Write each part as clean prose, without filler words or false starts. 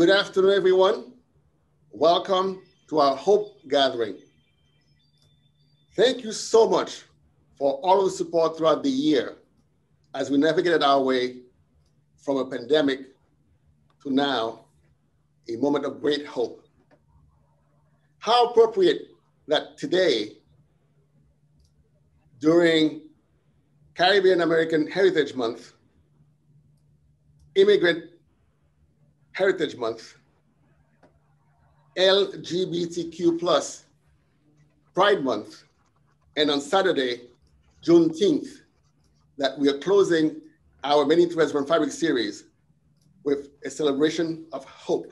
Good afternoon, everyone. Welcome to our Hope Gathering. Thank you so much for all of the support throughout the year as we navigated our way from a pandemic to now a moment of great hope. How appropriate that today, during Caribbean American Heritage Month, Immigrant Heritage Month, LGBTQ plus Pride Month, and on Saturday, Juneteenth, that we are closing our Many Threads One Fabric series with a celebration of hope.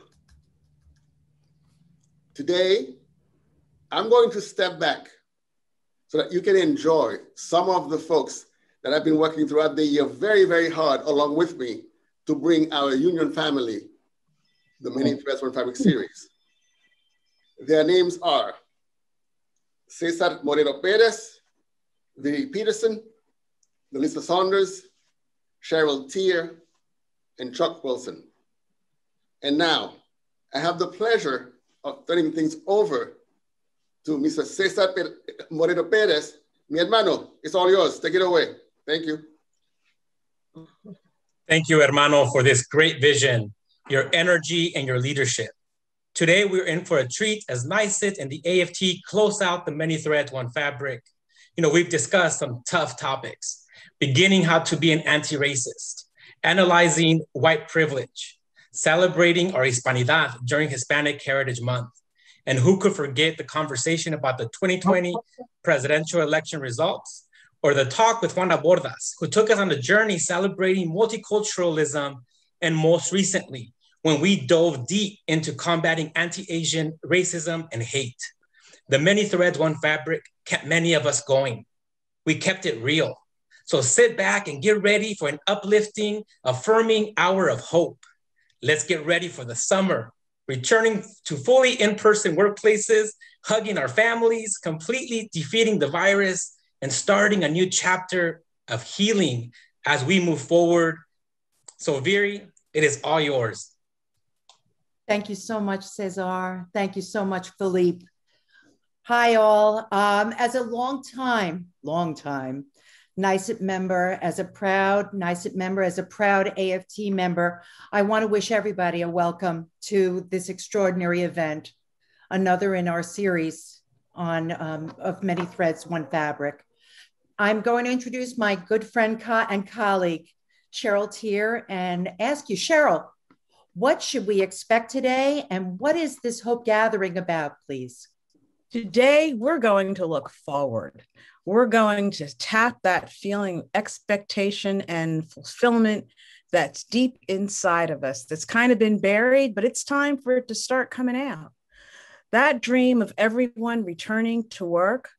Today, I'm going to step back so that you can enjoy some of the folks that have been working throughout the year very, very hard along with me to bring our union family the Many Threads One Fabric series. Their names are Cesar Moreno Perez, Vivi Peterson, Melissa Saunders, Cheryl Tier, and Chuck Wilson. And now, I have the pleasure of turning things over to Mr. Cesar Moreno Perez. Mi hermano, it's all yours. Take it away. Thank you. Thank you, hermano, for this great vision, your energy, and your leadership. Today, we're in for a treat as NYSUT and the AFT close out the Many Threads One Fabric. We've discussed some tough topics, beginning how to be an anti-racist, analyzing white privilege, celebrating our Hispanidad during Hispanic Heritage Month, and who could forget the conversation about the 2020 presidential election results, or the talk with Juana Bordas, who took us on a journey celebrating multiculturalism, and most recently, when we dove deep into combating anti-Asian racism and hate. The Many Threads One Fabric kept many of us going. We kept it real. So sit back and get ready for an uplifting, affirming hour of hope. Let's get ready for the summer, returning to fully in-person workplaces, hugging our families, completely defeating the virus, and starting a new chapter of healing as we move forward. So Viri, it is all yours. Thank you so much, Cesar. Thank you so much, Philippe. Hi, all. As a long time NYSUT member, as a proud NYSUT member, as a proud AFT member, I want to wish everybody a welcome to this extraordinary event, another in our series on of Many Threads, One Fabric. I'm going to introduce my good friend and colleague, Cheryl Tier, and ask you, Cheryl, what should we expect today? And what is this Hope Gathering about, please? Today, we're going to look forward. We're going to tap that feeling, expectation, and fulfillment that's deep inside of us, that's kind of been buried, but it's time for it to start coming out. That dream of everyone returning to work,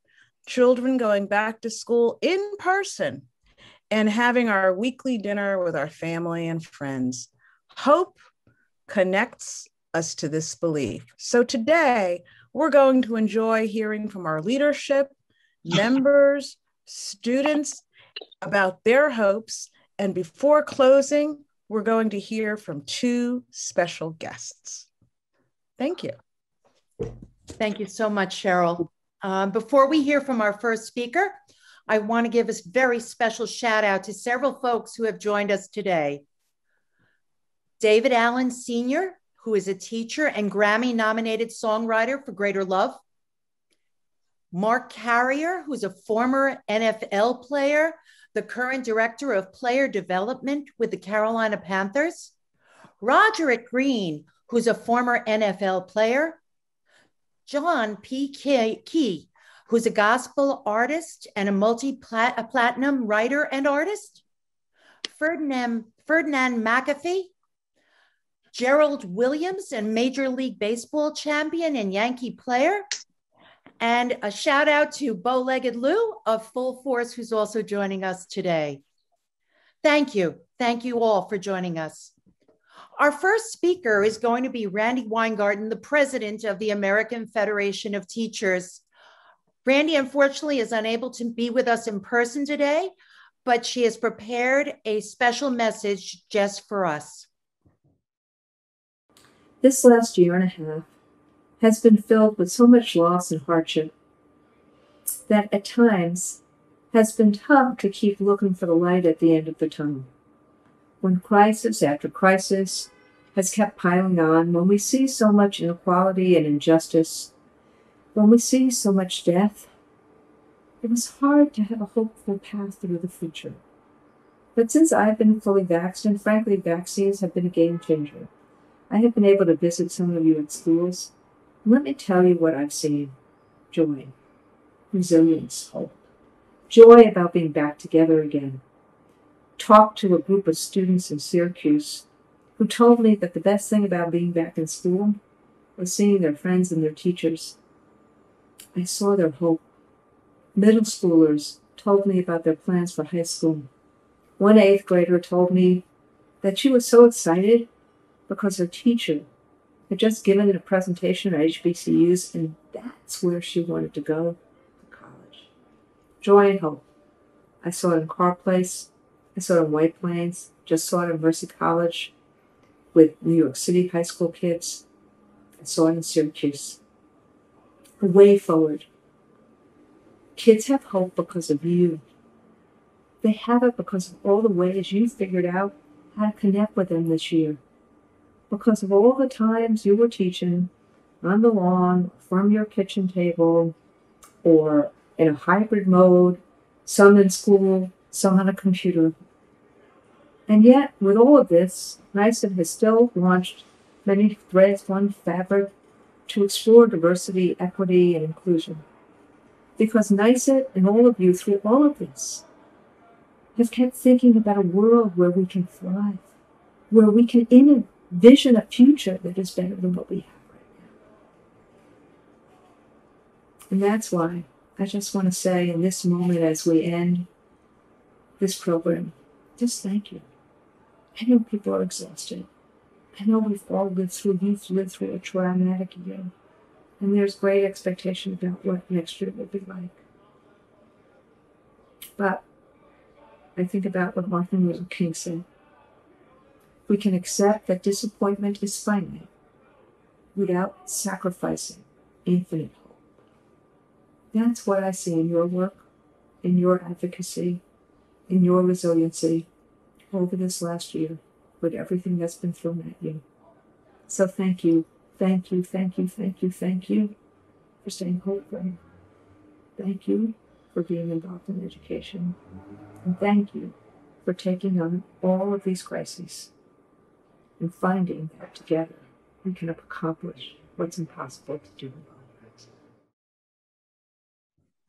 children going back to school in person, and having our weekly dinner with our family and friends. Hope connects us to this belief. So today, we're going to enjoy hearing from our leadership, members, students about their hopes. And before closing, we're going to hear from two special guests. Thank you. Thank you so much, Cheryl. Before we hear from our first speaker, I want to give a very special shout out to several folks who have joined us today. David Allen Sr., who is a teacher and Grammy-nominated songwriter for Greater Love. Mark Carrier, who's a former NFL player, the current director of player development with the Carolina Panthers. Roderick Green, who's a former NFL player. John P. Key, who's a gospel artist and a multi-platinum writer and artist. Ferdinand McAfee, Gerald Williams, and Major League Baseball champion and Yankee player. And a shout out to Bow-Legged Lou of Full Force, who's also joining us today. Thank you. Thank you all for joining us. Our first speaker is going to be Randi Weingarten, the president of the American Federation of Teachers. Randi, unfortunately, is unable to be with us in person today, but she has prepared a special message just for us. This last year and a half has been filled with so much loss and hardship that at times has been tough to keep looking for the light at the end of the tunnel. When crisis after crisis has kept piling on, when we see so much inequality and injustice, when we see so much death, it was hard to have a hopeful path through the future. But since I've been fully vaxxed, and frankly, vaccines have been a game changer, I have been able to visit some of you at schools. Let me tell you what I've seen. Joy, resilience, hope. Joy about being back together again. Talked to a group of students in Syracuse who told me that the best thing about being back in school was seeing their friends and their teachers. I saw their hope. Middle schoolers told me about their plans for high school. One 8th grader told me that she was so excited because her teacher had just given a presentation at HBCUs, and that's where she wanted to go to college. Joy and hope. I saw it in Carr Place. I saw it in White Plains. Just saw it in Mercy College with New York City high school kids. I saw it in Syracuse. A way forward. Kids have hope because of you. They have it because of all the ways you figured out how to connect with them this year. Because of all the times you were teaching on the lawn, from your kitchen table, or in a hybrid mode, some in school, some on a computer. And yet, with all of this, NYSUT has still launched Many Threads, One Fabric to explore diversity, equity, and inclusion. Because NYSUT and all of you through all of this have kept thinking about a world where we can thrive, where we can envision a future that is better than what we have right now. And that's why I just want to say in this moment as we end this program, just thank you. I know people are exhausted. I know we've all lived through, you've lived through a traumatic year. And there's great expectation about what next year will be like. But I think about what Martin Luther King said. We can accept that disappointment is finite without sacrificing infinite hope. That's what I see in your work, in your advocacy, in your resiliency over this last year with everything that's been thrown at you. So thank you, thank you, thank you, thank you, thank you for staying hopeful. Thank you for being involved in education. And thank you for taking on all of these crises and finding that together we can accomplish what's impossible to do alone.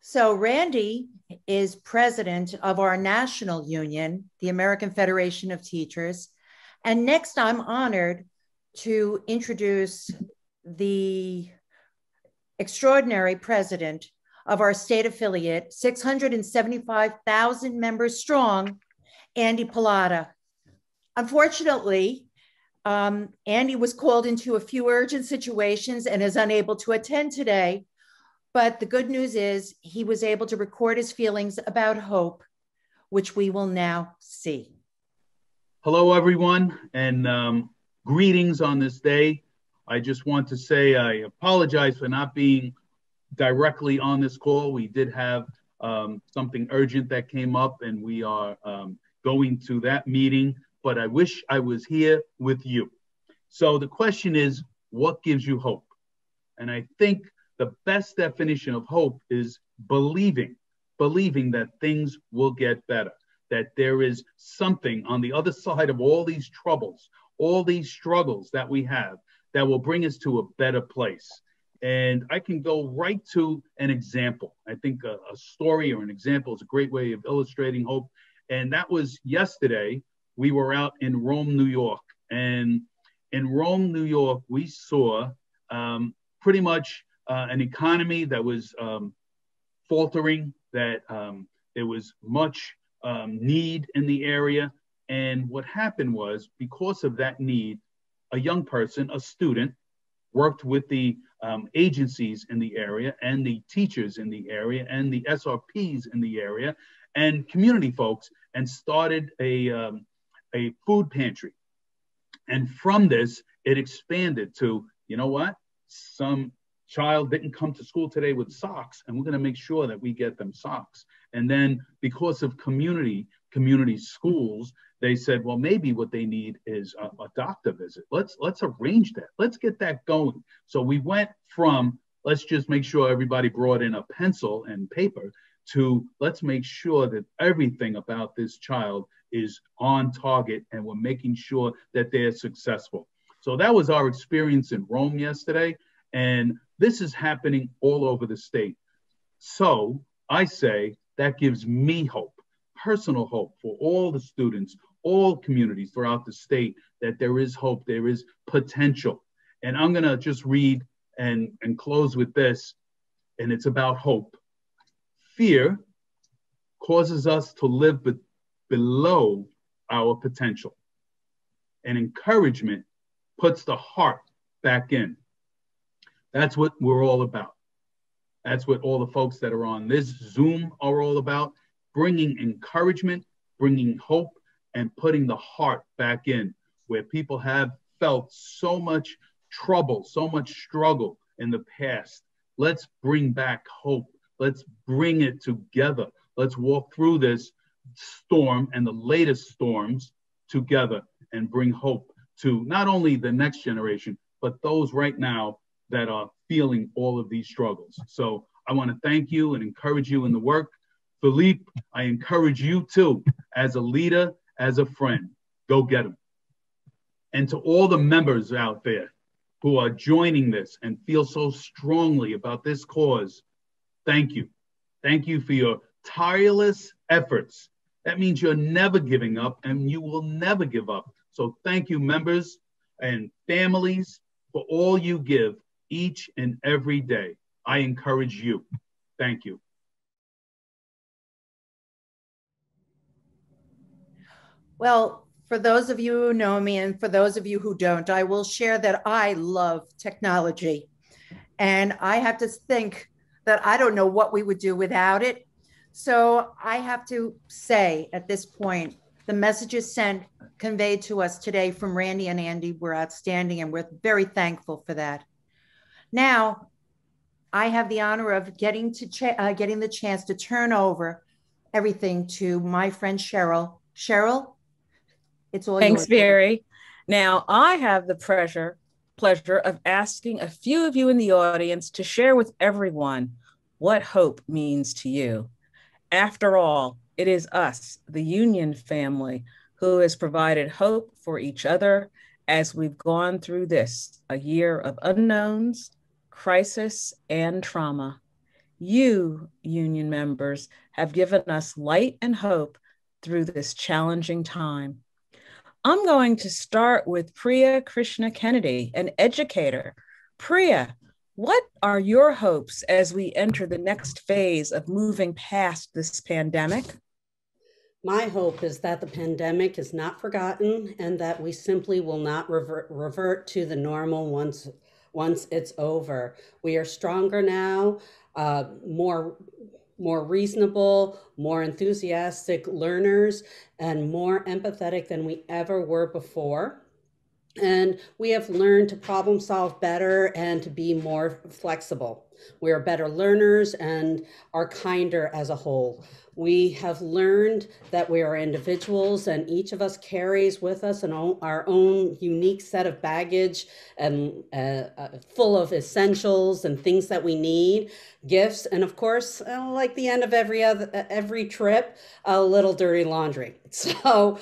So Randy is president of our national union, the American Federation of Teachers. And next, I'm honored to introduce the extraordinary president of our state affiliate, 675,000 members strong, Andy Pallotta. Unfortunately, Andy was called into a few urgent situations and is unable to attend today. But the good news is he was able to record his feelings about hope, which we will now see. Hello, everyone, and greetings on this day. I just want to say I apologize for not being directly on this call. We did have something urgent that came up, and we are going to that meeting, but I wish I was here with you. So the question is, what gives you hope? And I think the best definition of hope is believing that things will get better, that there is something on the other side of all these troubles, all these struggles that we have that will bring us to a better place. And I can go right to an example. I think a story or an example is a great way of illustrating hope. And that was yesterday. We were out in Rome, New York. And in Rome, New York, we saw pretty much an economy that was faltering, that there was much need in the area. And what happened was, because of that need, a young person, a student, worked with the agencies in the area and the teachers in the area and the SRPs in the area and community folks, and started a food pantry. And from this, it expanded to, you know what? Some child didn't come to school today with socks, and we're going to make sure that we get them socks. And then because of community schools, they said, well, maybe what they need is a doctor visit. Let's arrange that. Let's get that going. So we went from, let's just make sure everybody brought in a pencil and paper, to let's make sure that everything about this child is on target and we're making sure that they're successful. So that was our experience in Rome yesterday. And this is happening all over the state. So I say that gives me hope, personal hope for all the students, all communities throughout the state, that there is hope, there is potential. And I'm going to just read and close with this, and it's about hope. Fear causes us to live below our potential, and encouragement puts the heart back in. That's what we're all about. That's what all the folks that are on this Zoom are all about, bringing encouragement, bringing hope, and putting the heart back in, where people have felt so much trouble, so much struggle in the past. Let's bring back hope. Let's bring it together. Let's walk through this storm and the latest storms together and bring hope to not only the next generation, but those right now that are feeling all of these struggles. So I want to thank you and encourage you in the work. Philippe, I encourage you too, as a leader, as a friend. Go get them. And to all the members out there who are joining this and feel so strongly about this cause, thank you. Thank you for your tireless efforts. That means you're never giving up, and you will never give up. So thank you, members and families, for all you give each and every day. I encourage you. Thank you. Well, for those of you who know me and for those of you who don't, I will share that I love technology. And I have to think that I don't know what we would do without it. So I have to say at this point, the messages conveyed to us today from Randy and Andy were outstanding, and we're very thankful for that. Now, I have the honor of getting the chance to turn over everything to my friend Cheryl. Cheryl, it's all yours. Thanks, Barry. Now, I have the pleasure of asking a few of you in the audience to share with everyone what hope means to you. After all, it is us, the Union family, who has provided hope for each other as we've gone through this, a year of unknowns, crisis, and trauma. You, Union members, have given us light and hope through this challenging time. I'm going to start with Priya Krishna Kennedy, an educator. Priya, what are your hopes as we enter the next phase of moving past this pandemic? My hope is that the pandemic is not forgotten and that we simply will not revert to the normal once it's over. We are stronger now, more reasonable, more enthusiastic learners, and more empathetic than we ever were before. And we have learned to problem solve better and to be more flexible. We are better learners and are kinder as a whole. We have learned that we are individuals, and each of us carries with us our own unique set of baggage and full of essentials and things that we need, gifts, and of course, like the end of every trip, a little dirty laundry. So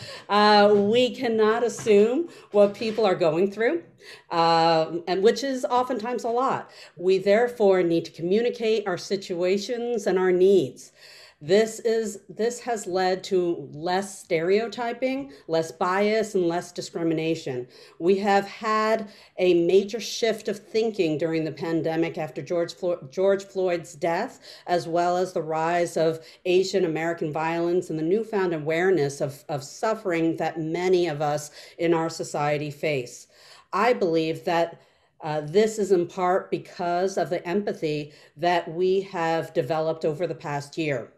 we cannot assume what people are going through, and which is oftentimes a lot. We therefore need to communicate our situations and our needs. This has led to less stereotyping, less bias, and less discrimination. We have had a major shift of thinking during the pandemic after George Floyd's death, as well as the rise of Asian American violence and the newfound awareness of suffering that many of us in our society face. I believe that this is in part because of the empathy that we have developed over the past year.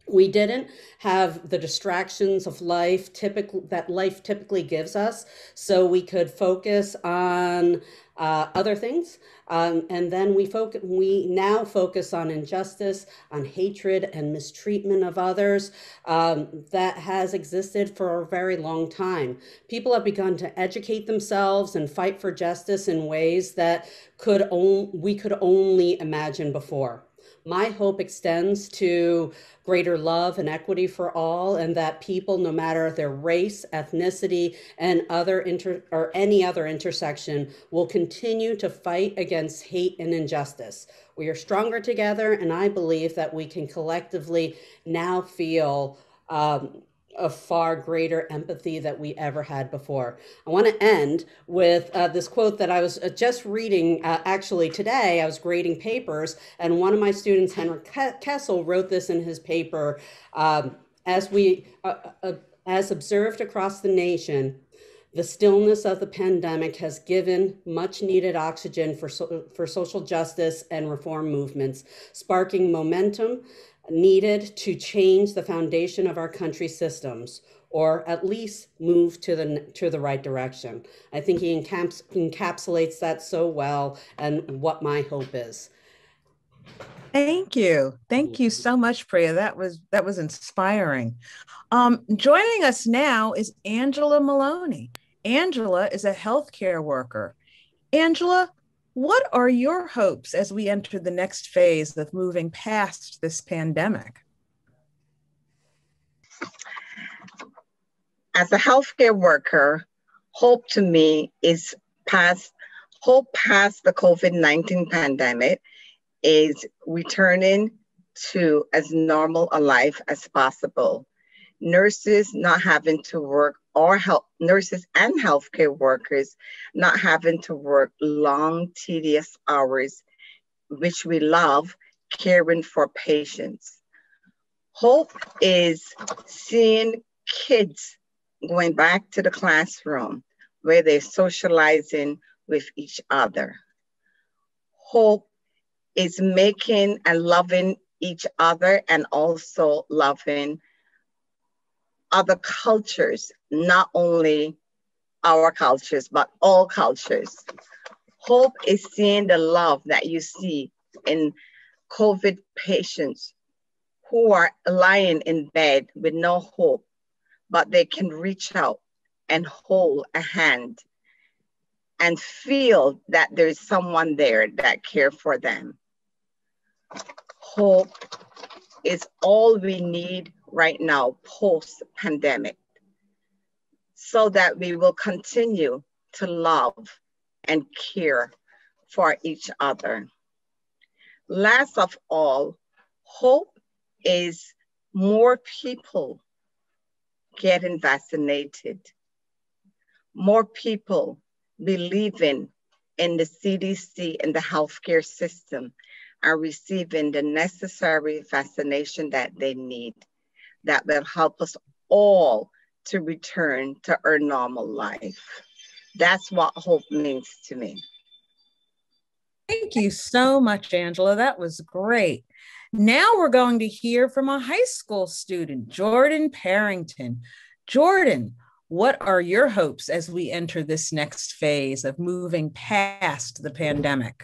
We didn't have the distractions of life that life typically gives us, so we could focus on other things. And then we now focus on injustice, on hatred and mistreatment of others that has existed for a very long time. People have begun to educate themselves and fight for justice in ways that we could only imagine before. My hope extends to greater love and equity for all, and that people, no matter their race, ethnicity, and any other intersection, will continue to fight against hate and injustice. We are stronger together, and I believe that we can collectively now feel a far greater empathy that we ever had before. I want to end with this quote that I was just reading actually today. I was grading papers, and one of my students, Henrik Kessel, wrote this in his paper. As observed across the nation, the stillness of the pandemic has given much needed oxygen for social justice and reform movements, sparking momentum needed to change the foundation of our country's systems, or at least move to the right direction. I think he encapsulates that so well, and what my hope is. Thank you. Thank you so much, Priya. That was inspiring. Joining us now is Angela Maloney. Angela is a healthcare worker. Angela, what are your hopes as we enter the next phase of moving past this pandemic? As a healthcare worker, hope to me is past the COVID-19 pandemic is returning to as normal a life as possible. Nurses not having to work, nurses and healthcare workers not having to work long, tedious hours, which we love, caring for patients. Hope is seeing kids going back to the classroom where they're socializing with each other. Hope is making and loving each other and also loving other cultures, not only our cultures, but all cultures. Hope is seeing the love that you see in COVID patients who are lying in bed with no hope, but they can reach out and hold a hand and feel that there's someone there that cares for them. Hope is all we need right now, post-pandemic, so that we will continue to love and care for each other. Last of all, hope is more people getting vaccinated, more people believing in the CDC and the healthcare system are receiving the necessary vaccination that they need, that will help us all to return to our normal life. That's what hope means to me. Thank you so much, Angela. That was great. Now we're going to hear from a high school student, Jordan Parrington. Jordan, what are your hopes as we enter this next phase of moving past the pandemic?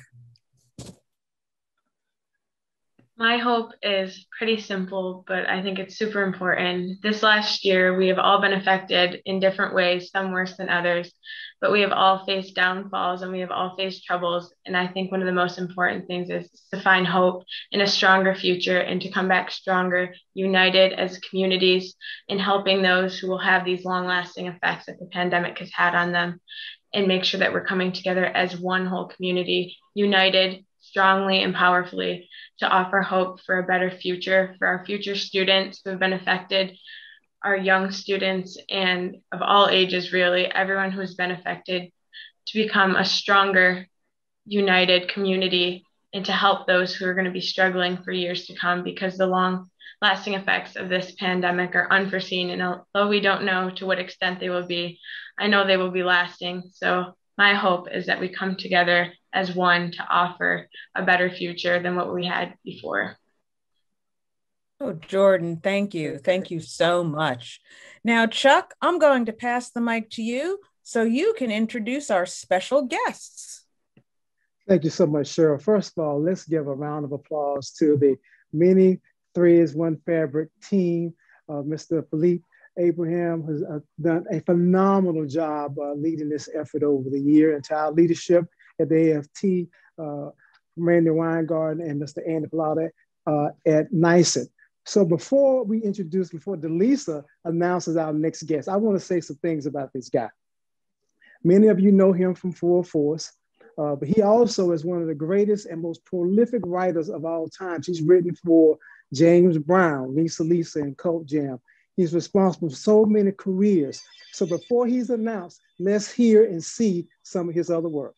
My hope is pretty simple, but I think it's super important. This last year, we have all been affected in different ways, some worse than others, but we have all faced downfalls and we have all faced troubles. And I think one of the most important things is to find hope in a stronger future and to come back stronger, united as communities in helping those who will have these long-lasting effects that the pandemic has had on them, and make sure that we're coming together as one whole community, united strongly and powerfully to offer hope for a better future for our future students who have been affected, our young students, and of all ages, really, everyone who's been affected, to become a stronger, united community and to help those who are going to be struggling for years to come, because the long-lasting effects of this pandemic are unforeseen. And although we don't know to what extent they will be, I know they will be lasting. So my hope is that we come together as one to offer a better future than what we had before. Oh, Jordan, thank you. Thank you so much. Now, Chuck, I'm going to pass the mic to you so you can introduce our special guests. Thank you so much, Cheryl. First of all, let's give a round of applause to the Many Threads One Fabric team. Mr. Philippe Abraham has done a phenomenal job leading this effort over the year, and to our leadership at the AFT, Randy Weingarten and Mr. Andy Pallotta at NYSET. So before Delisa announces our next guest, I want to say some things about this guy. Many of you know him from Full Force, but he also is one of the greatest and most prolific writers of all time. He's written for James Brown, Lisa, and Cult Jam. He's responsible for so many careers. So before he's announced, let's hear and see some of his other work.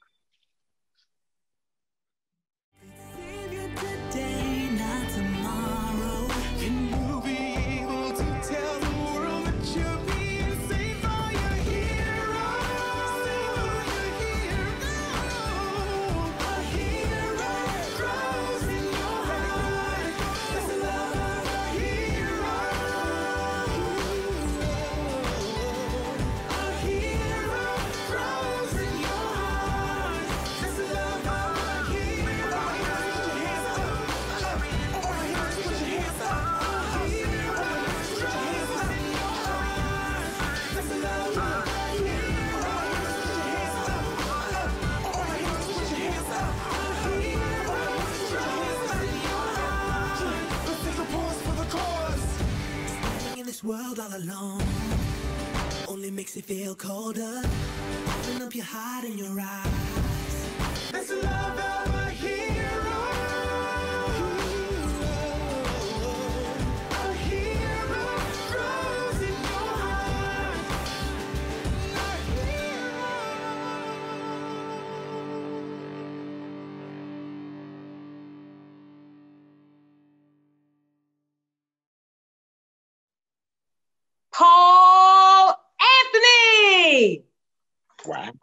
World all alone only makes it feel colder. Open up your heart and your eyes. That's the love of a hero. A hero grows in your heart. A hero. Paul Anthony. Wow.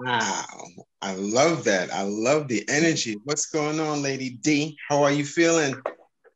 I love that. I love the energy. What's going on, Lady D? How are you feeling?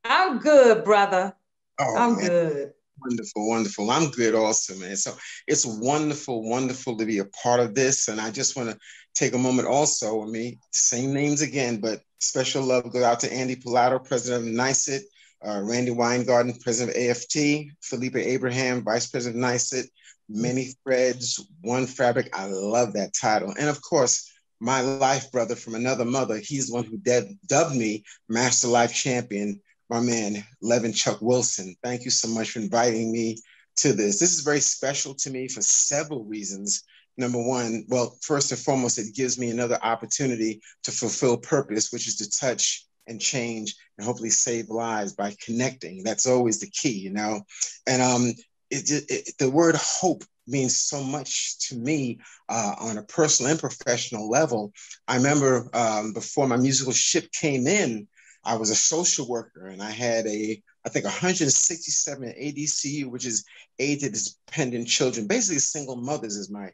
I'm good, brother. Oh, I'm man. good. Wonderful, wonderful. I'm good also, man. So it's wonderful, wonderful to be a part of this. And I just want to take a moment also, same names again, but special love goes out to Andy Pallotta, president of NYSET, Randy Weingarten, president of AFT, Felipe Abraham, vice president of NYSET, Many Threads, One Fabric. I love that title. And of course, my life brother from another mother, he's the one who dubbed me Master Life Champion, my man, Levin Chuck Wilson. Thank you so much for inviting me to this. This is very special to me for several reasons. Number one, well, first and foremost, it gives me another opportunity to fulfill purpose, which is to touch and change and hopefully save lives by connecting. That's always the key, you know? And the word hope means so much to me on a personal and professional level. I remember before my musical ship came in, I was a social worker, and I had I think 167 ADCU, which is aid to dependent children, basically single mothers as my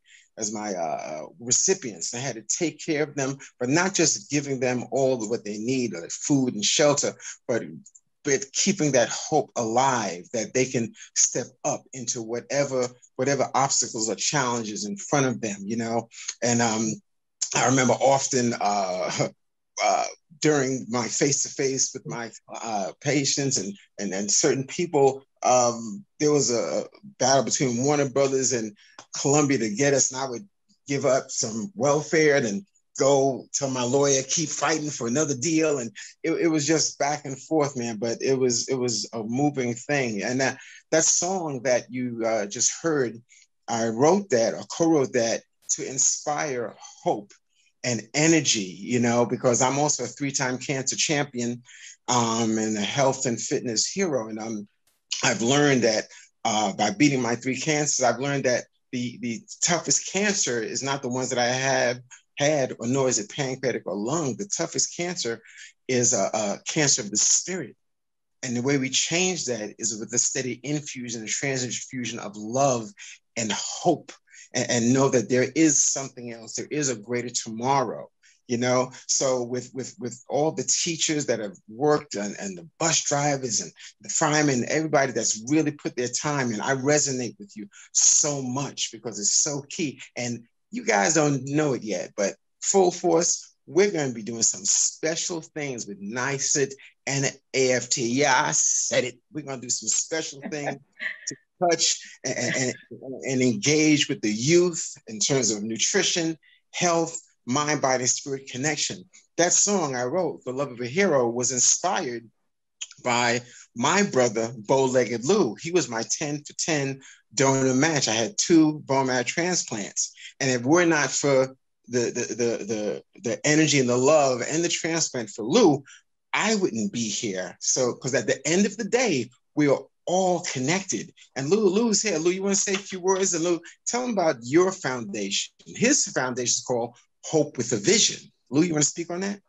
recipients. I had to take care of them, but not just giving them all of what they need, like food and shelter, but keeping that hope alive that they can step up into whatever obstacles or challenges in front of them, you know? And I remember often during my face-to-face with my patients and certain people, there was a battle between Warner Brothers and Columbia to get us, and I would give up some welfare and then go tell my lawyer, keep fighting for another deal. And it was just back and forth, man, but it was a moving thing. And that song that you just heard, I wrote that or co-wrote that to inspire hope and energy, you know, because I'm also a 3-time cancer champion and a health and fitness hero. And I've learned that by beating my 3 cancers, I've learned that the toughest cancer is not the ones that I have had, or nor is it pancreatic or lung. The toughest cancer is a cancer of the spirit. And the way we change that is with a steady infusion, a transfusion of love and hope, and know that there is something else. There is a greater tomorrow. you know? So with all the teachers that have worked and the bus drivers and the firemen, everybody that's really put their time in, I resonate with you so much because it's so key. And you guys don't know it yet, but full force, we're going to be doing some special things with NYSUT and AFT. Yeah, I said it. We're going to do some special things to touch and engage with the youth in terms of nutrition, health, mind, body, spirit connection. That song I wrote, The Love of a Hero, was inspired by my brother, Bow-Legged Lou. He was my 10 for 10 donor match. I had 2 bone marrow transplants. And if we're not for the energy and the love and the transplant for Lou, I wouldn't be here. So, because at the end of the day, we are all connected. And Lou's here. Lou, you want to say a few words? And Lou, tell him about your foundation. His foundation is called Hope with a Vision. Lou, you want to speak on that?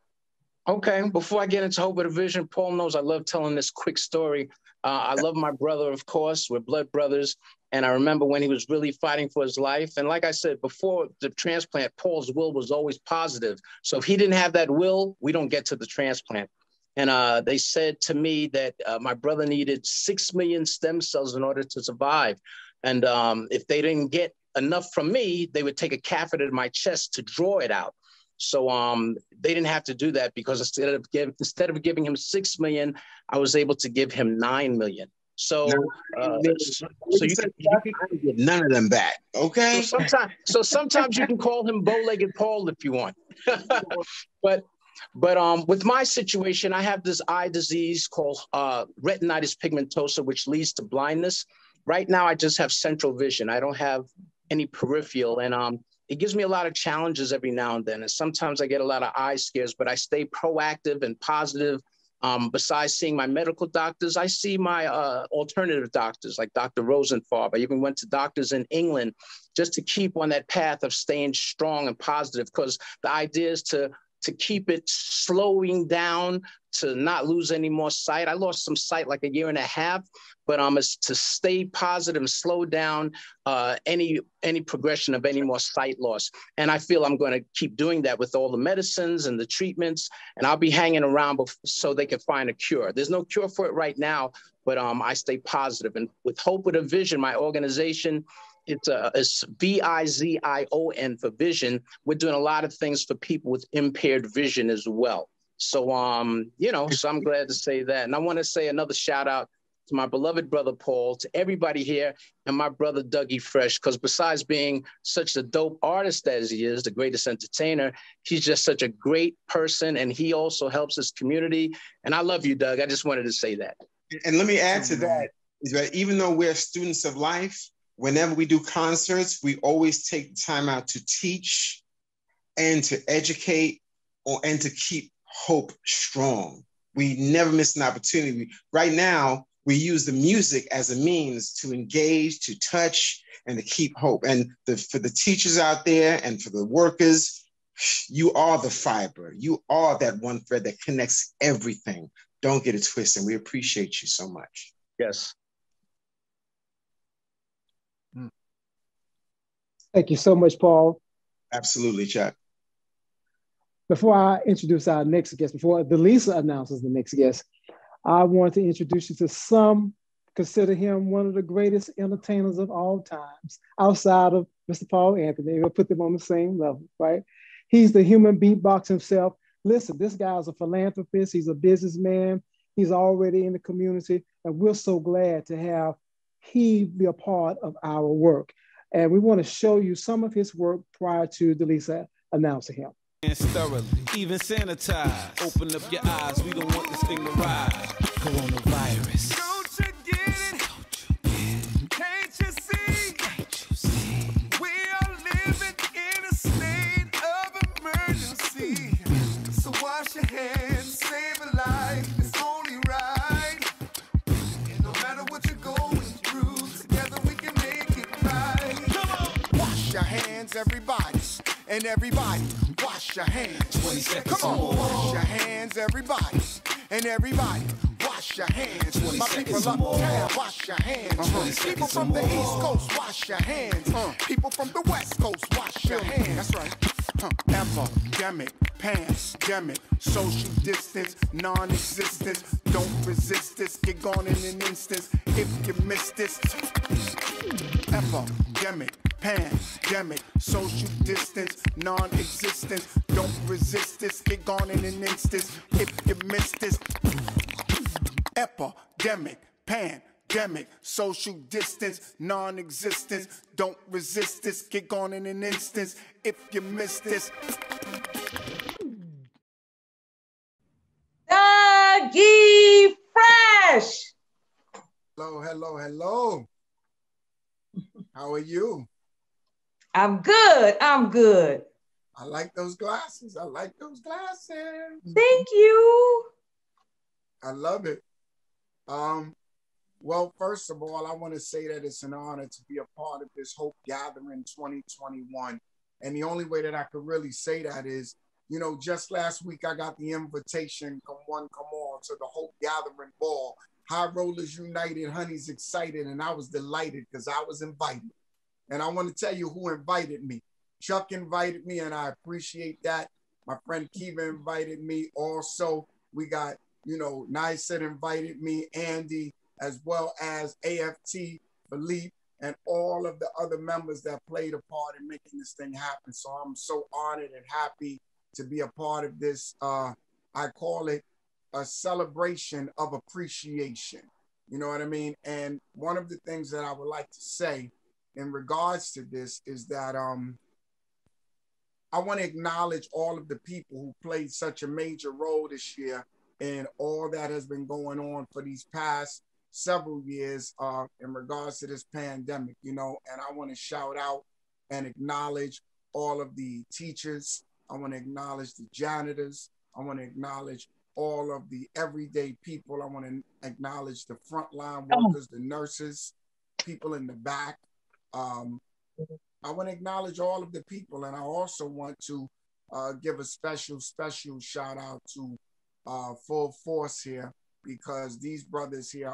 Okay. Before I get into Hope with a Vision, Paul knows I love telling this quick story. I love my brother, of course. We're blood brothers. And I remember when he was really fighting for his life. And like I said, before the transplant, Paul's will was always positive. So if he didn't have that will, we don't get to the transplant. And they said to me that my brother needed 6 million stem cells in order to survive. And if they didn't get enough from me, they would take a catheter to my chest to draw it out. So they didn't have to do that because instead of giving him 6 million, I was able to give him 9 million. So, so you can get none of them back. Okay. So sometimes you can call him Bow-Legged Paul if you want. But with my situation, I have this eye disease called retinitis pigmentosa, which leads to blindness. Right now, I just have central vision. I don't have any peripheral, and it gives me a lot of challenges every now and then. And sometimes I get a lot of eye scares, but I stay proactive and positive. Besides seeing my medical doctors, I see my alternative doctors like Dr. Rosenfarb. I even went to doctors in England just to keep on that path of staying strong and positive, because the idea is to keep it slowing down, to not lose any more sight. I lost some sight like 1.5 years, but it's to stay positive and slow down any progression of any more sight loss. And I feel I'm going to keep doing that with all the medicines and the treatments, and I'll be hanging around so they can find a cure. There's no cure for it right now, but I stay positive. And with Hope with a Vision, my organization, it's VIZION for vision. We're doing a lot of things for people with impaired vision as well. So, so I'm glad to say that. And I want to say another shout out to my beloved brother, Paul, to everybody here, and my brother, Dougie Fresh, because besides being such a dope artist as he is, the greatest entertainer, he's just such a great person. And he also helps his community. And I love you, Doug. I just wanted to say that. And let me add to that, is that even though we're students of life, whenever we do concerts, we always take time out to teach and to educate and to keep hope strong. We never miss an opportunity. Right now, we use the music as a means to engage, to touch, and to keep hope. And for the teachers out there and for the workers, you are the fiber. You are that one thread that connects everything. Don't get it twisted. We appreciate you so much. Yes. Thank you so much, Paul. Absolutely, Chuck. Before I introduce our next guest, before Delisa announces the next guest, I want to introduce you to some consider him one of the greatest entertainers of all times, outside of Mr. Paul Anthony. We'll put them on the same level, right? He's the human beatbox himself. Listen, this guy's a philanthropist. He's a businessman. He's already in the community. And we're so glad to have he be a part of our work. And we want to show you some of his work prior to Delisa announcing him. Thoroughly, even sanitize. Open up your eyes, we don't want this thing to rise. Coronavirus. Don't you get it? Can't you see? We are living in a state of emergency. So wash your hands, save a life, it's only right. And no matter what you're going through, together we can make it right. Come on, wash your hands, everybody. And everybody, wash your hands. 20 seconds. Come on, wash your hands, everybody. And everybody, wash your hands. My people uptown, wash your hands. People from the East Coast, wash your hands. People from the West Coast, wash your hands. That's right. Epidemic, pandemic, social distance, non-existence. Don't resist this, get gone in an instant. If you miss this, epidemic, pandemic, social distance, non-existence. Don't resist this, get gone in an instant. If you miss this, epidemic, pandemic, social distance, non-existence. Don't resist this, get gone in an instant. If you miss this. Dougie Fresh. Hello, hello, hello. How are you? I'm good. I'm good. I like those glasses. I like those glasses. Thank you. I love it. Well, first of all, I want to say that it's an honor to be a part of this Hope Gathering 2021. And the only way that I could really say that is, you know, just last week I got the invitation, come one, come all, to the Hope Gathering Ball. High Rollers United, Honey's excited, and I was delighted because I was invited. And I want to tell you who invited me. Chuck invited me, and I appreciate that. My friend Kiva invited me. Also, we got, you know, Nyset invited me, Andy, as well as AFT, Philippe, and all of the other members that played a part in making this thing happen. So I'm so honored and happy to be a part of this. I call it a celebration of appreciation. You know what I mean? And one of the things that I would like to say in regards to this is that I want to acknowledge all of the people who played such a major role this year in all that has been going on for these past several years in regards to this pandemic, you know, and I want to shout out and acknowledge all of the teachers. I want to acknowledge the janitors. I want to acknowledge all of the everyday people. I want to acknowledge the frontline workers, the nurses, people in the back. I want to acknowledge all of the people, and I also want to give a special shout out to Full Force here, because these brothers here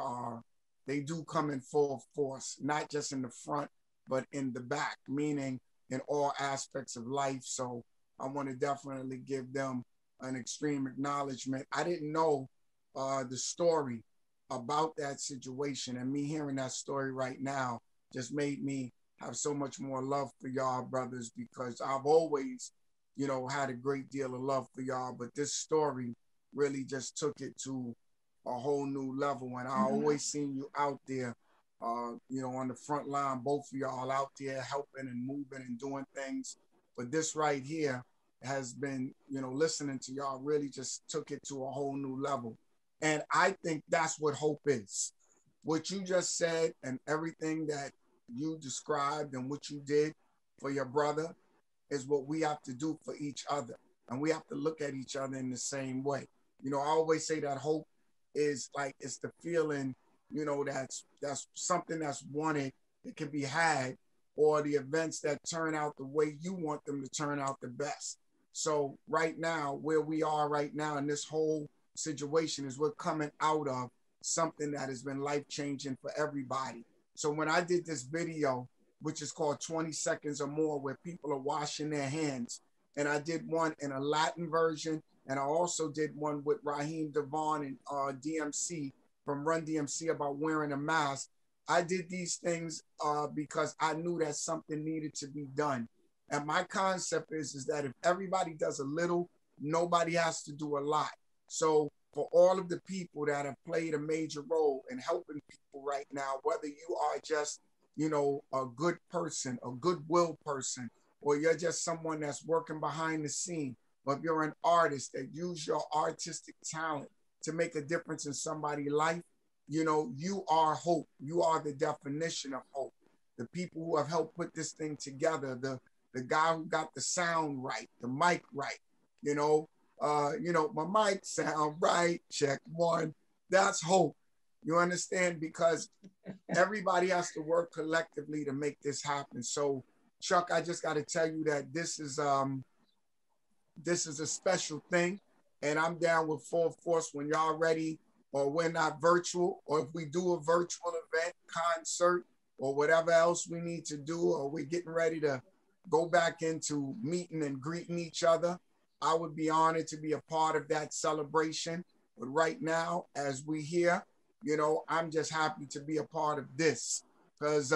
they do come in full force, not just in the front, but in the back, meaning in all aspects of life. So I want to definitely give them an extreme acknowledgement. I didn't know the story about that situation, and me hearing that story right now just made me have so much more love for y'all brothers, because I've always, you know, had a great deal of love for y'all, but this story really just took it to a whole new level. And I always seen you out there, you know, on the front line, both of y'all out there helping and moving and doing things. But this right here has been, you know, listening to y'all really just took it to a whole new level. And I think that's what hope is. What you just said and everything that you described and what you did for your brother is what we have to do for each other. And we have to look at each other in the same way. You know, I always say that hope is like, it's the feeling, you know, that's something that's wanted, that can be had, or the events that turn out the way you want them to turn out the best. So right now, where we are right now in this whole situation is we're coming out of something that has been life-changing for everybody. So when I did this video, which is called 20 Seconds or More, where people are washing their hands, and I did one in a Latin version, and I also did one with Raheem Devon and DMC from Run DMC about wearing a mask. I did these things because I knew that something needed to be done. And my concept is that if everybody does a little, nobody has to do a lot. So for all of the people that have played a major role in helping people right now, whether you are just, you know, a good person, a goodwill person, or you're just someone that's working behind the scene, or if you're an artist that use your artistic talent to make a difference in somebody's life, you know, you are hope. You are the definition of hope. The people who have helped put this thing together, the guy who got the sound right, the mic right, you know, my mic sound right, check one, that's hope. You understand? Because everybody has to work collectively to make this happen. So Chuck, I just got to tell you that this is a special thing, and I'm down with Full Force when y'all ready, or we're not virtual, or if we do a virtual event, concert, or whatever else we need to do, or we're getting ready to go back into meeting and greeting each other. I would be honored to be a part of that celebration. But right now, as we here, you know, I'm just happy to be a part of this because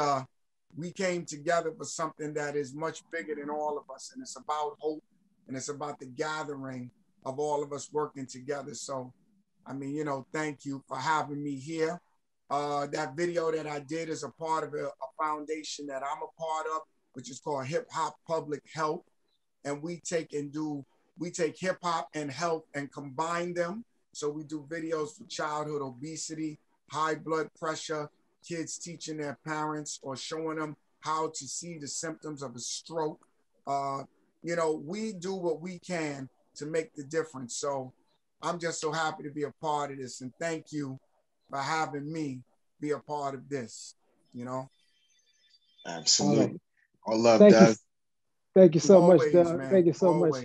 we came together for something that is much bigger than all of us. And it's about hope, and it's about the gathering of all of us working together. So, I mean, you know, thank you for having me here. That video that I did is a part of a foundation that I'm a part of, which is called Hip Hop Public Health. And we take hip hop and health and combine them. So we do videos for childhood obesity, high blood pressure, kids teaching their parents or showing them how to see the symptoms of a stroke. You know, we do what we can to make the difference. So I'm just so happy to be a part of this. And thank you for having me be a part of this, you know? Absolutely. All love, Doug. Thank you so Always, much, Doug. man. Thank you so much.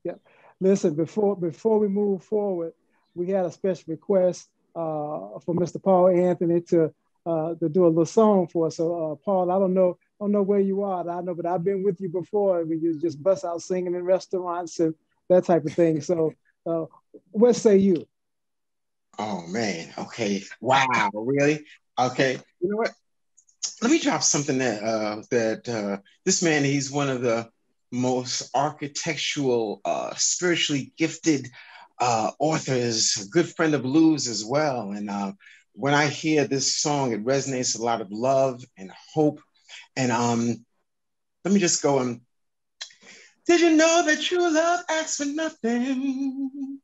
Yeah. Listen, before we move forward, we had a special request for Mr. Paul Anthony to do a little song for us. So, Paul, I don't know where you are. I know, but I've been with you before. We just bust out singing in restaurants and that type of thing. So, what say you? Oh man. Okay. Wow. Really? Okay. You know what? Let me drop something that this man, he's one of the most architectural, spiritually gifted authors, a good friend of blues as well. And when I hear this song, it resonates a lot of love and hope. And let me just go and, did you know that true love asks for nothing?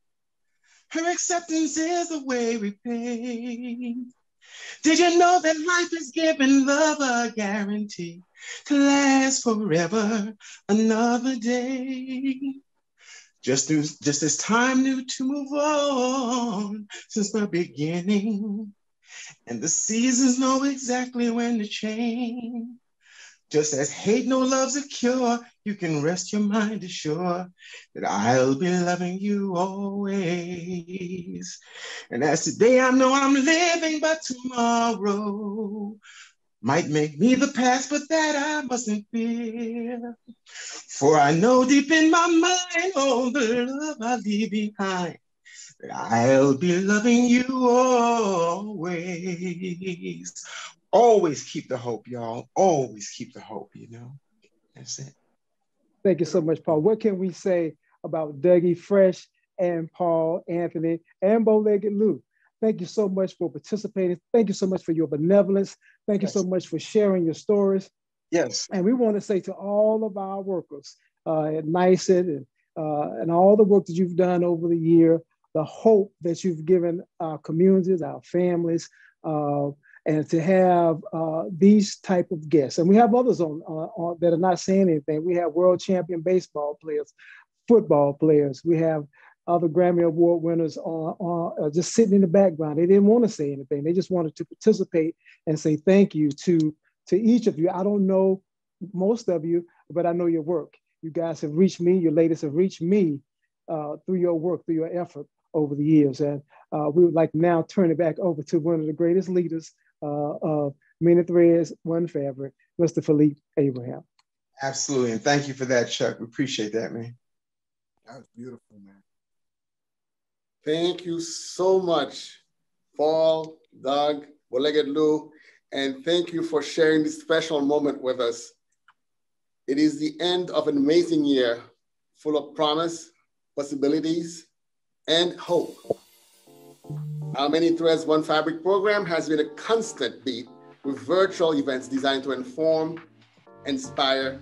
Her acceptance is the way we pay. Did you know that life is giving love a guarantee to last forever another day? Just as time knew to move on since the beginning, and the seasons know exactly when to change. Just as hate no love's a cure, you can rest your mind assured that I'll be loving you always. And as today I know I'm living, but tomorrow might make me the past, but that I mustn't fear. For I know deep in my mind, oh, the love I leave behind, that I'll be loving you always. Always keep the hope, y'all. Always keep the hope, you know? That's it. Thank you so much, Paul. What can we say about Dougie Fresh and Paul Anthony and Bow-Legged Lou? Thank you so much for participating. Thank you so much for your benevolence. Thank you so much for sharing your stories. Yes. And we want to say to all of our workers at NYSET and all the work that you've done over the year, the hope that you've given our communities, our families, and to have these type of guests. And we have others on that are not saying anything. We have world champion baseball players, football players. We have other Grammy Award winners on just sitting in the background. They didn't want to say anything. They just wanted to participate and say thank you to each of you. I don't know most of you, but I know your work. You guys have reached me. Your ladies have reached me through your work, through your effort over the years. And we would like to now turn it back over to one of the greatest leaders of Many Threads, One Fabric, Mr. Philippe Abraham. Absolutely. And thank you for that, Chuck. We appreciate that, man. That was beautiful, man. Thank you so much, Paul, Doug, Bow-Legged Lou, and thank you for sharing this special moment with us. It is the end of an amazing year full of promise, possibilities, and hope. Our Many Threads, One Fabric program has been a constant beat with virtual events designed to inform, inspire,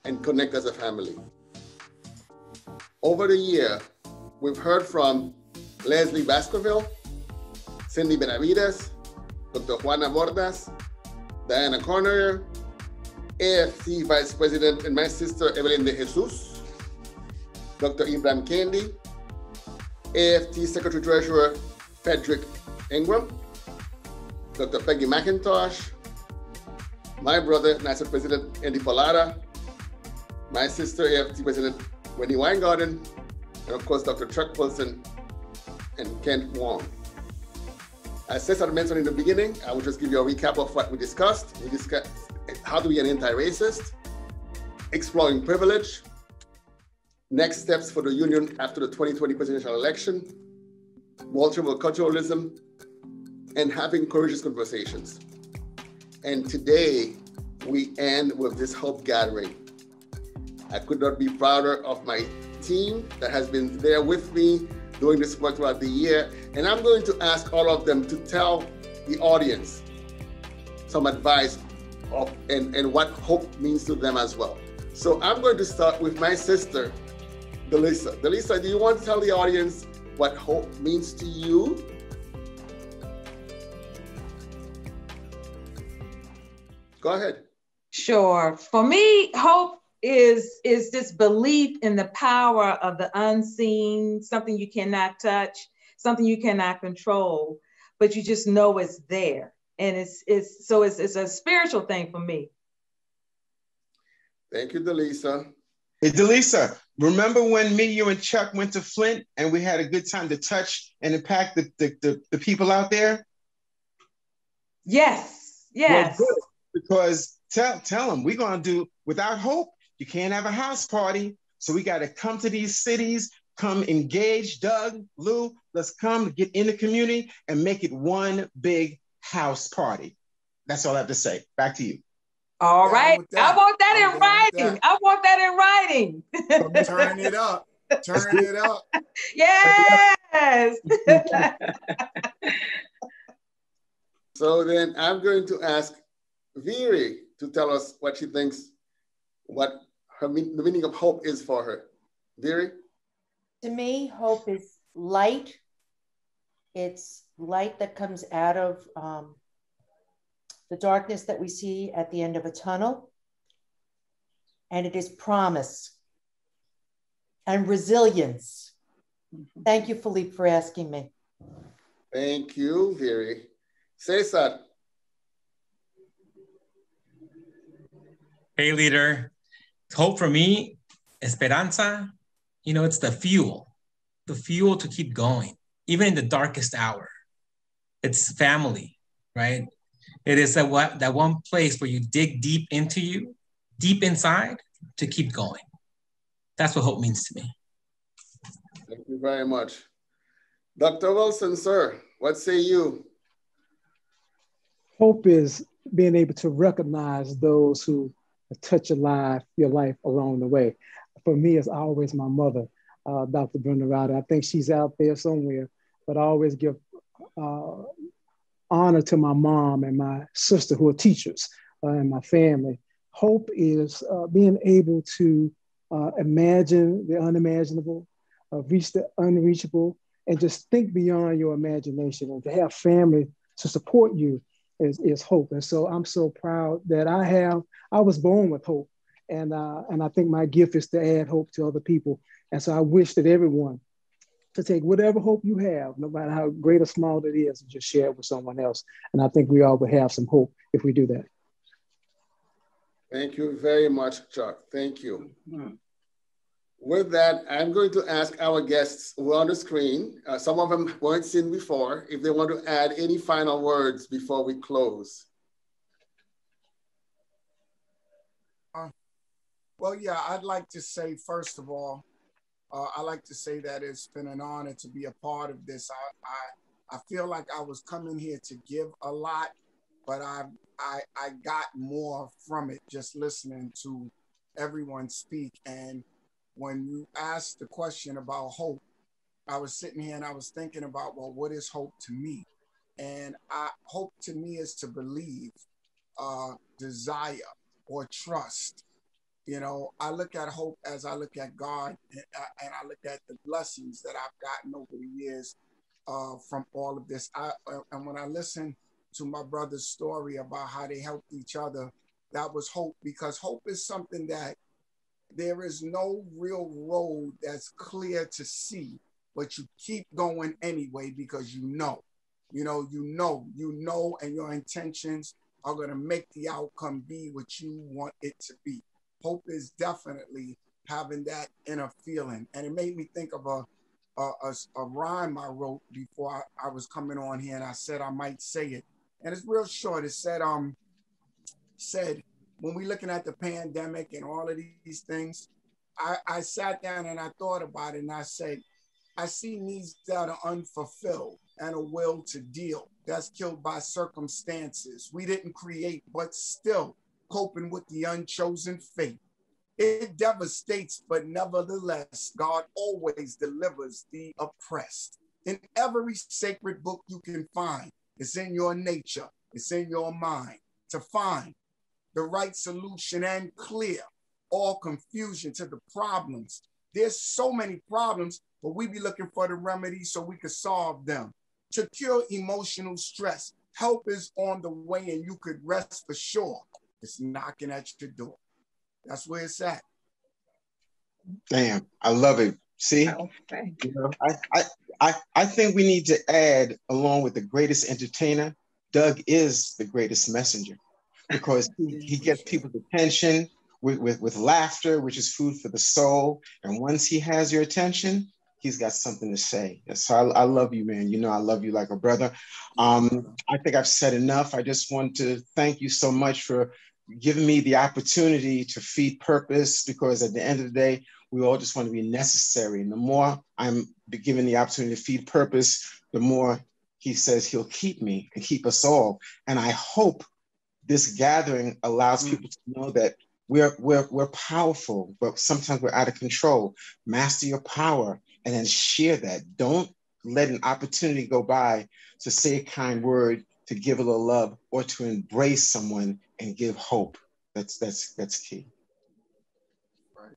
and connect as a family. Over the year, we've heard from Leslie Baskerville, Cindy Benavides, Dr. Juana Bordas, Diana Corner, AFT Vice President and my sister Evelyn De Jesus, Dr. Ibrahim Kendi, AFT Secretary Treasurer Frederick Ingram, Dr. Peggy McIntosh, my brother, NYSET President Andy Polata, my sister, AFT President Wendy Weingarten, and of course, Dr. Chuck Wilson and Kent Wong. As Cesar mentioned in the beginning, I will just give you a recap of what we discussed. We discussed how to be an anti-racist, exploring privilege, next steps for the union after the 2020 presidential election, multiculturalism, and having courageous conversations. And today, we end with this hope gathering. I could not be prouder of my team that has been there with me doing this work throughout the year. And I'm going to ask all of them to tell the audience some advice of and what hope means to them as well. So I'm going to start with my sister, Delisa. Delisa, do you want to tell the audience what hope means to you? Go ahead. Sure. For me, hope is this belief in the power of the unseen, something you cannot touch, something you cannot control, but you just know it's there. And it's a spiritual thing for me. Thank you, Delisa. Hey, Delisa, remember when me, you, and Chuck went to Flint and we had a good time to touch and impact the people out there? Yes, yes. Well, good, because tell them we're going to do, without hope, you can't have a house party. So we got to come to these cities, come engage. Doug, Lou, let's come get in the community and make it one big house party. That's all I have to say. Back to you. All right. I want that in writing. I want that in writing. Turn it up. Turn it up. Yes. So then I'm going to ask Viri to tell us what she thinks, what the meaning of hope is for her. Viri? To me, hope is light. It's light that comes out of the darkness that we see at the end of a tunnel. And it is promise and resilience. Thank you, Philippe, for asking me. Thank you, Viri. Cesar. Hey, leader. Hope for me, esperanza, it's the fuel to keep going, even in the darkest hour. It's family, right? It is that one place where you dig deep into you, deep inside, to keep going. That's what hope means to me. Thank you very much. Dr. Wilson, sir, what say you? Hope is being able to recognize those who touch your life along the way. For me, it's always my mother, Dr. Brenda Ryder. I think she's out there somewhere, but I always give honor to my mom and my sister who are teachers and my family. Hope is being able to imagine the unimaginable, reach the unreachable, and just think beyond your imagination, and to have family to support you is hope. And so I'm so proud that I was born with hope. And I think my gift is to add hope to other people. And so I wish that everyone to take whatever hope you have, no matter how great or small it is, and just share it with someone else. And I think we all will have some hope if we do that. Thank you very much, Chuck. Thank you. With that, I'm going to ask our guests who are on the screen, some of them weren't seen before, if they want to add any final words before we close. Well, yeah, I'd like to say, first of all, I'd like to say that it's been an honor to be a part of this. I feel like I was coming here to give a lot, but I got more from it just listening to everyone speak. And when you asked the question about hope, I was sitting here and I was thinking about, well, what is hope to me? And hope to me is to believe, desire, or trust. I look at hope as I look at God, and I look at the blessings that I've gotten over the years from all of this. And when I listen to my brother's story about how they helped each other, that was hope, because hope is something that there is no real road that's clear to see, but you keep going anyway because you know, and your intentions are going to make the outcome be what you want it to be. Hope is definitely having that inner feeling. And it made me think of a rhyme I wrote before I was coming on here, and I said I might say it. And it's real short. It said, when we're looking at the pandemic and all of these things, I sat down and I thought about it, and I said, I see needs that are unfulfilled and a will to deal that's killed by circumstances we didn't create, but still coping with the unchosen fate. It devastates, but nevertheless, God always delivers the oppressed. In every sacred book you can find, it's in your nature, it's in your mind to find the right solution and clear all confusion to the problems. There's so many problems, but we be looking for the remedies so we can solve them. To cure emotional stress, help is on the way, and you could rest for sure. It's knocking at your door. That's where it's at. Damn, I love it. See, Okay. you know, I think we need to add, along with the greatest entertainer, Doug is the greatest messenger, because he gets people's attention with laughter, which is food for the soul. And once he has your attention, he's got something to say. So I love you, man. You know, I love you like a brother. I think I've said enough. I just want to thank you so much for giving me the opportunity to feed purpose, because at the end of the day, we all just want to be necessary. And the more I'm given the opportunity to feed purpose, the more he says he'll keep me and keep us all. And I hope this gathering allows people to know that we're powerful, but sometimes we're out of control. Master your power and then share that. Don't let an opportunity go by to say a kind word, to give a little love, or to embrace someone and give hope. That's key. Right.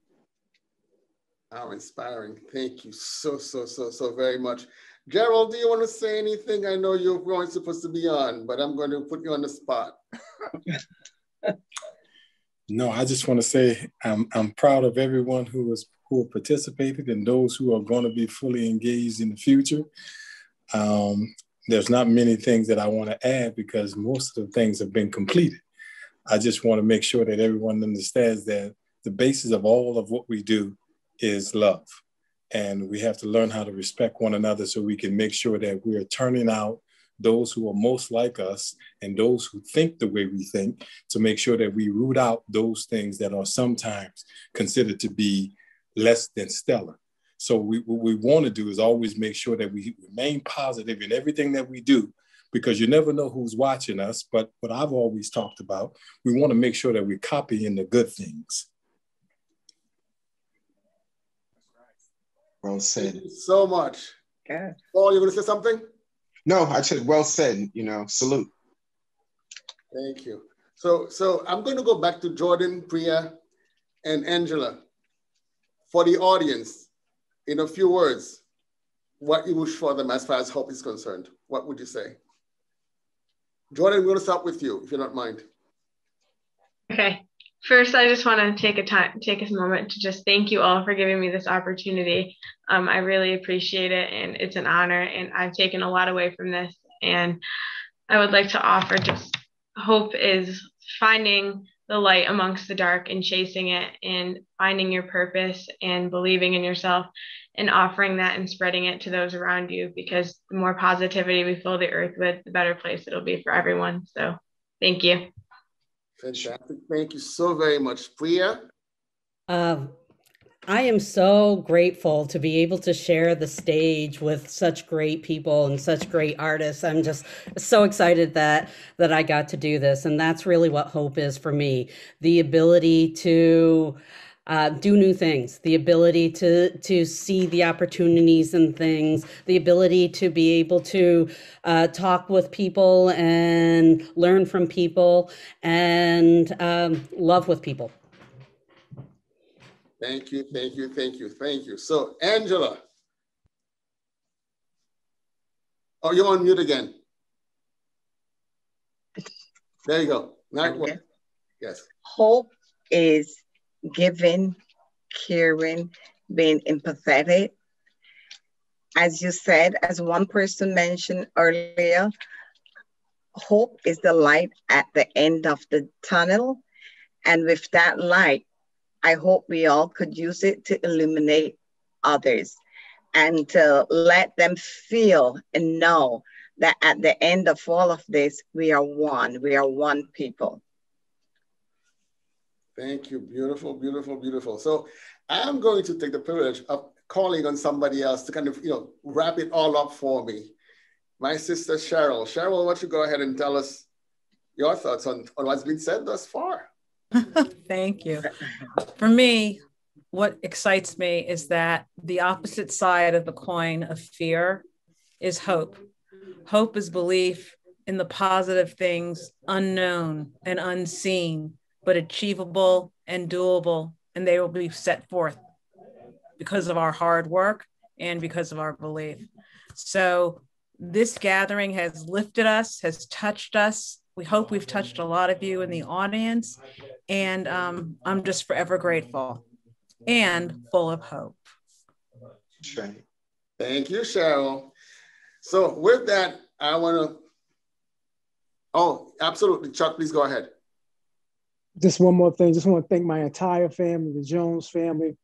How inspiring. Thank you so very much. Gerald, do you want to say anything? I know you're going supposed to be on, but I'm going to put you on the spot. No, I just want to say I'm proud of everyone who participated and those who are going to be fully engaged in the future. There's not many things that I want to add because most of the things have been completed. I just want to make sure that everyone understands that the basis of all of what we do is love. And we have to learn how to respect one another so we can make sure that we are turning out those who are most like us and those who think the way we think, to make sure that we root out those things that are sometimes considered to be less than stellar. So what we want to do is always make sure that we remain positive in everything that we do, because you never know who's watching us. But what I've always talked about, we want to make sure that we're copying the good things. Well said. Thank you so much. Good. Paul, you going to say something? No, I said well said. You know, salute. Thank you. So I'm going to go back to Jordan, Priya, and Angela. For the audience, in a few words, what you wish for them as far as hope is concerned, what would you say? Jordan, we're going to start with you, if you don't mind. Okay. First, I just want to take a moment to just thank you all for giving me this opportunity. I really appreciate it, and it's an honor, and I've taken a lot away from this. And I would like to offer just hope is finding the light amongst the dark and chasing it, and finding your purpose and believing in yourself and offering that and spreading it to those around you, because the more positivity we fill the earth with, the better place it'll be for everyone. So thank you. Fantastic. Thank you so very much. Priya? I am so grateful to be able to share the stage with such great people and such great artists. I'm just so excited that I got to do this. And that's really what hope is for me. The ability to do new things, the ability to see the opportunities and things, the ability to be able to talk with people and learn from people and love with people. Thank you, thank you, thank you, thank you. So, Angela. Oh, you're on mute again. There you go. Okay. Yes. Hope is giving, caring, being empathetic. As you said, as one person mentioned earlier, hope is the light at the end of the tunnel. And with that light, I hope we all could use it to illuminate others and to let them feel and know that at the end of all of this, we are one. We are one people. Thank you. Beautiful, beautiful, beautiful. So I am going to take the privilege of calling on somebody else to kind of, wrap it all up for me. My sister, Cheryl. Cheryl, why don't you go ahead and tell us your thoughts on what's been said thus far? Thank you. For me, what excites me is that the opposite side of the coin of fear is hope. Hope is belief in the positive things, unknown and unseen, but achievable and doable, and they will be set forth because of our hard work and because of our belief. So this gathering has lifted us, has touched us. We hope we've touched a lot of you in the audience, and I'm just forever grateful and full of hope. Thank you, Cheryl. So with that, I want to, oh, absolutely. Chuck, please go ahead. Just one more thing. Just want to thank my entire family, the Jones family,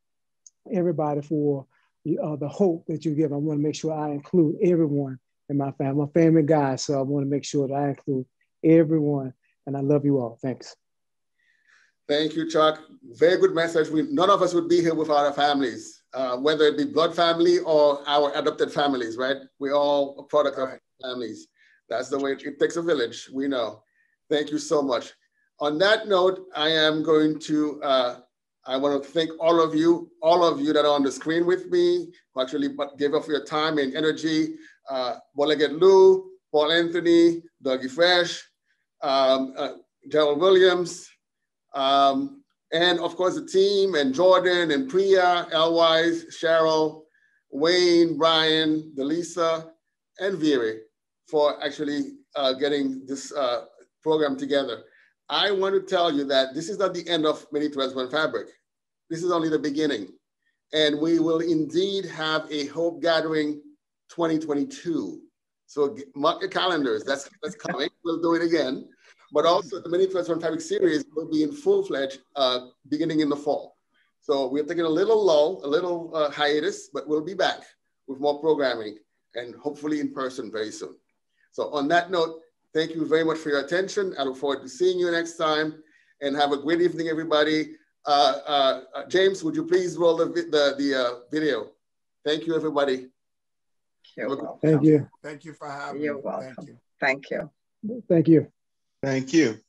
everybody for the hope that you give. I want to make sure I include everyone in my family. I'm a family guy, so I want to make sure that I include everyone, and I love you all. Thanks. Thank you, Chuck. Very good message. None of us would be here without our families, whether it be blood family or our adopted families, right? We're all a product of families. That's the way it takes a village, we know. Thank you so much. On that note, I am going to, I want to thank all of you that are on the screen with me, who actually gave up your time and energy. Bowlegged Lou, Paul Anthony, Dougie Fresh, Gerald Williams, and of course the team, and Jordan and Priya, Elwise, Cheryl, Wayne, Brian, Delisa, and Viri for actually getting this program together. I want to tell you that this is not the end of Many Threads, One Fabric. This is only the beginning. And we will indeed have a Hope Gathering 2022. So mark your calendars, that's coming. We'll do it again. But also the Many Threads, One Fabric series will be in full-fledged beginning in the fall. So we're taking a little lull, a little hiatus, but we'll be back with more programming and hopefully in person very soon. So on that note, thank you very much for your attention. I look forward to seeing you next time, and have a great evening, everybody. James, would you please roll the video? Thank you, everybody. You're welcome. Thank you. Thank you for having me. You're welcome. Thank you. Thank you. Thank you. Thank you.